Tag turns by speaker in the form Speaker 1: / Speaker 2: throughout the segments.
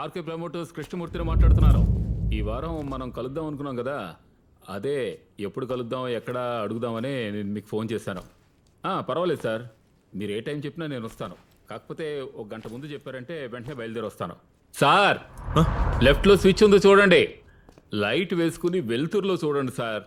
Speaker 1: RK promoters కృష్ణమూర్తిని మాట్లాడుతున్నారు. ఈ వారం మనం కలుద్దాం అనుకున్నాం కదా, అదే ఎప్పుడు కలుద్దాం ఎక్కడ అడుగుదామని నేను మీకు ఫోన్ చేశాను. పర్వాలేదు సార్, మీరు ఏ టైం చెప్పినా నేను వస్తాను. కాకపోతే ఒక గంట ముందు చెప్పారంటే వెంటనే బయలుదేరి వస్తాను. సార్, లెఫ్ట్లో స్విచ్ ఉందో చూడండి, లైట్ వేసుకుని వెలుతురులో చూడండి సార్.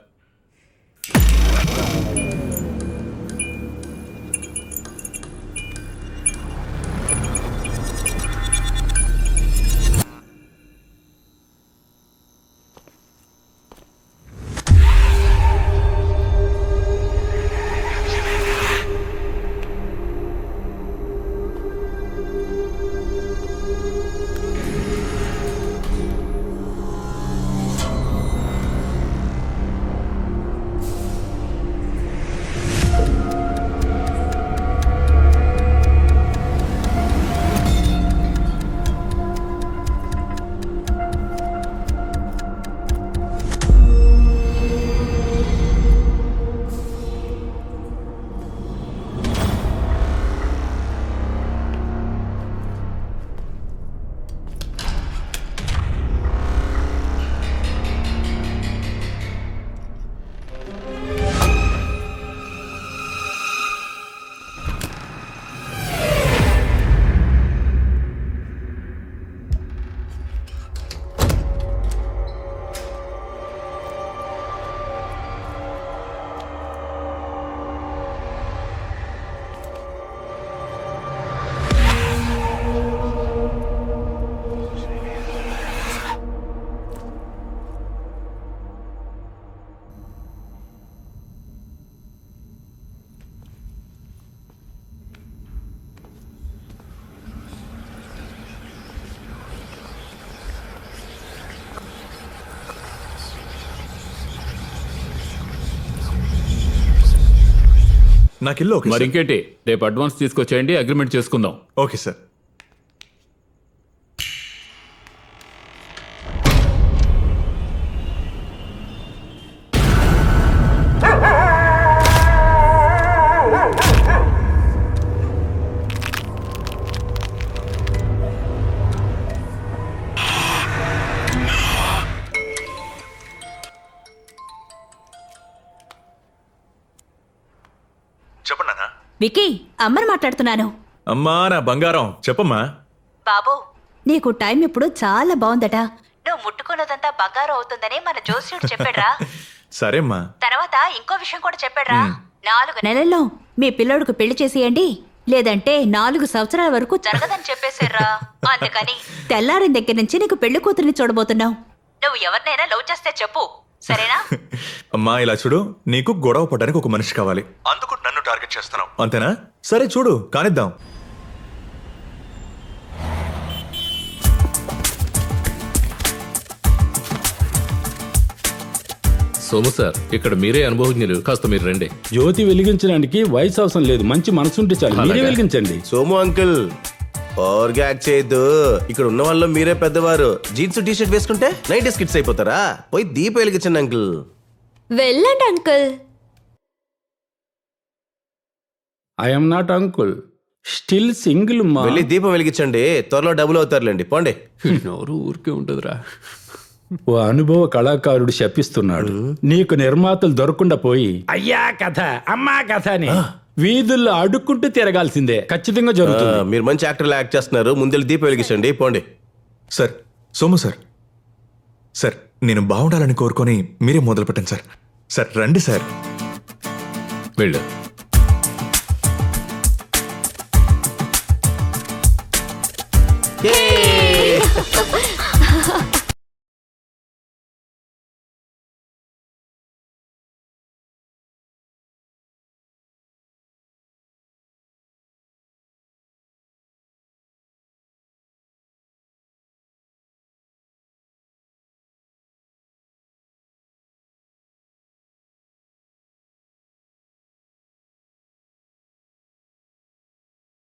Speaker 2: నాకు ఇల్లు ఓకే
Speaker 1: మరి ఇంకేంటి, రేపు అడ్వాన్స్ తీసుకొచ్చేయండి, అగ్రిమెంట్ చేసుకుందాం.
Speaker 2: Okay sir. చెప్పండి నాన్న.
Speaker 3: వికీ, అమ్మని మాట్లాడుతున్నాను.
Speaker 2: అమ్మా నా బంగారం, చెప్పమ్మా.
Speaker 3: బాబు, నీకు టైం ఇప్పుడు చాలా బాగుందట. నువ్వు ముట్టుకున్నదంతా బంగారం అవుతుందని మన జోస్యుడు చెప్పాడ్రా.
Speaker 2: సరేమ్మా.
Speaker 3: తర్వాత ఇంకో విషయం కూడా చెప్పాడ్రా. 4 నెలల్లో మీ పిల్లోడికి పెళ్లి చేసేయండి, లేదంటే 4 సంవత్సరాల వరకు జరగదని చెప్పేశారా. అందుకని తెల్లారిన దగ్గర నుంచి నీకు పెళ్లి కూతురిని చూడబోతున్నావు. నువ్వు ఎవరినైనా లవ్ చేస్తే చెప్పు, సరేనా?
Speaker 2: అమ్మా ఇలా చూడు, నీకు గొడవ పడడానికి ఒక మనిషి కావాలి, అందుకు నన్ను టార్గెట్ చేస్తున్నావు అంతేనా? సరే చూడు, కానిద్దాం.
Speaker 4: సోము సార్, ఇక్కడ మీరే అనుభవజ్ఞులు, కాస్త మీరు రండి.
Speaker 5: జ్యోతి వెలిగించడానికి వయసు అవసరం లేదు, మంచి మనసుంటే చాలు. మీరే
Speaker 4: అలాగా?
Speaker 5: వెలిగించండి.
Speaker 6: సోము అంకుల్, ఓవర్గా యాక్ట్ చేయొద్దు. ఇక్కడ ఉన్న వాళ్ళు మీరే పెద్దవారు. జీన్స్ టీ షర్ట్ వేసుకుంటే 90s కిడ్స్ అయిపోతారా? పోయి దీపం వెలిగించండి అంకుల్.
Speaker 7: వెళ్ళండి uncle.
Speaker 5: I'm not uncle, still single.
Speaker 6: వెళ్ళి దీపం వెలిగించండి, త్వరలో డబ్బులు అవుతారులేండి, పోండి.
Speaker 4: ఎవరు ఊరికే ఉంటుందిరా.
Speaker 5: ఓ అనుభవ కళాకారుడు శపిస్తున్నాడు, నీకు నిర్మాతలు దొరకకుండా పోయి అయ్యా కథ అమ్మా కథ అని వీధుల్లో అడుక్కుంటూ తిరగాల్సిందే. ఖచ్చితంగా జరుగుతుంది.
Speaker 6: మీరు మంచి యాక్టర్లా యాక్ట్ చేస్తున్నారు, ముందెళ్ళి దీపం వెలిగించండి, పోండి.
Speaker 2: సార్, సోము సార్, సార్ నేను బాగుండాలని కోరుకొని మీరే మొదలు పెట్టండి సార్. సార్ రండి సార్.
Speaker 4: వెళ్ళు.
Speaker 6: Yay!